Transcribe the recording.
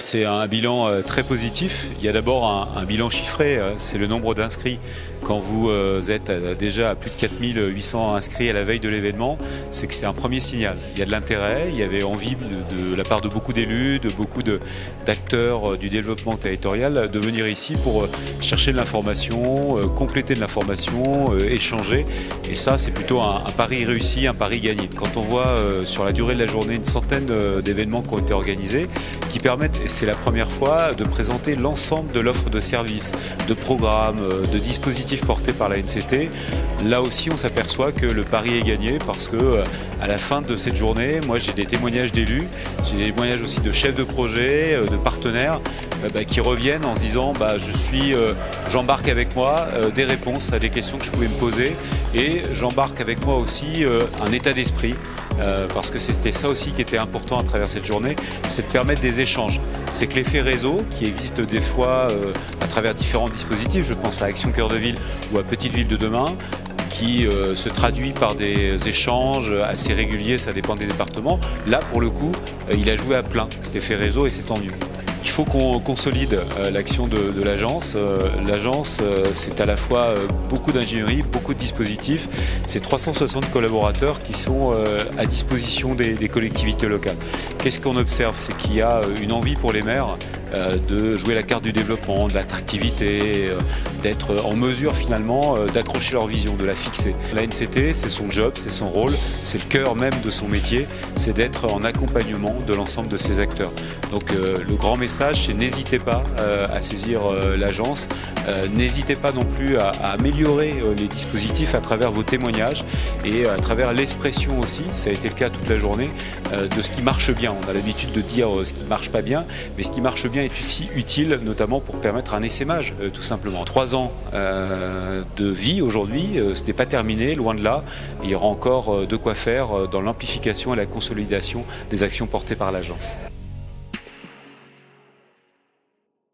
C'est un bilan très positif. Il y a d'abord un bilan chiffré, c'est le nombre d'inscrits. Quand vous êtes déjà à plus de 4800 inscrits à la veille de l'événement, c'est que c'est un premier signal. Il y a de l'intérêt, il y avait envie de la part de beaucoup d'élus, de beaucoup d'acteurs du développement territorial de venir ici pour chercher de l'information, compléter de l'information, échanger. Et ça, c'est plutôt un pari réussi, un pari gagné. Quand on voit sur la durée de la journée une centaine d'événements qui ont été organisés, qui permettent, et c'est la première fois, de présenter l'ensemble de l'offre de services, de programmes, de dispositifs portés par la NCT. Là aussi, on s'aperçoit que le pari est gagné parce que à la fin de cette journée, moi j'ai des témoignages d'élus, j'ai des témoignages aussi de chefs de projet, de partenaires qui reviennent en se disant j'embarque avec moi des réponses à des questions que je pouvais me poser et j'embarque avec moi aussi un état d'esprit. Parce que c'était ça aussi qui était important à travers cette journée, c'est de permettre des échanges. C'est que l'effet réseau, qui existe des fois à travers différents dispositifs, je pense à Action Cœur de Ville ou à Petite Ville de Demain, qui se traduit par des échanges assez réguliers, ça dépend des départements. Là, pour le coup, il a joué à plein, cet effet réseau, et c'est tant mieux. Il faut qu'on consolide l'action de l'agence. L'agence, c'est à la fois beaucoup d'ingénierie, beaucoup de dispositifs. C'est 360 collaborateurs qui sont à disposition des collectivités locales. Qu'est-ce qu'on observe? C'est qu'il y a une envie pour les maires de jouer la carte du développement, de l'attractivité, d'être en mesure finalement d'accrocher leur vision, de la fixer. La NCT, c'est son job, c'est son rôle, c'est le cœur même de son métier, c'est d'être en accompagnement de l'ensemble de ces acteurs. Donc le grand message, c'est n'hésitez pas à saisir l'agence, n'hésitez pas non plus à améliorer les dispositifs à travers vos témoignages et à travers l'expression aussi, ça a été le cas toute la journée, de ce qui marche bien. On a l'habitude de dire ce qui ne marche pas bien, mais ce qui marche bien est aussi utile, notamment pour permettre un essaimage, tout simplement. 3 ans de vie aujourd'hui, ce n'est pas terminé, loin de là. Il y aura encore de quoi faire dans l'amplification et la consolidation des actions portées par l'agence.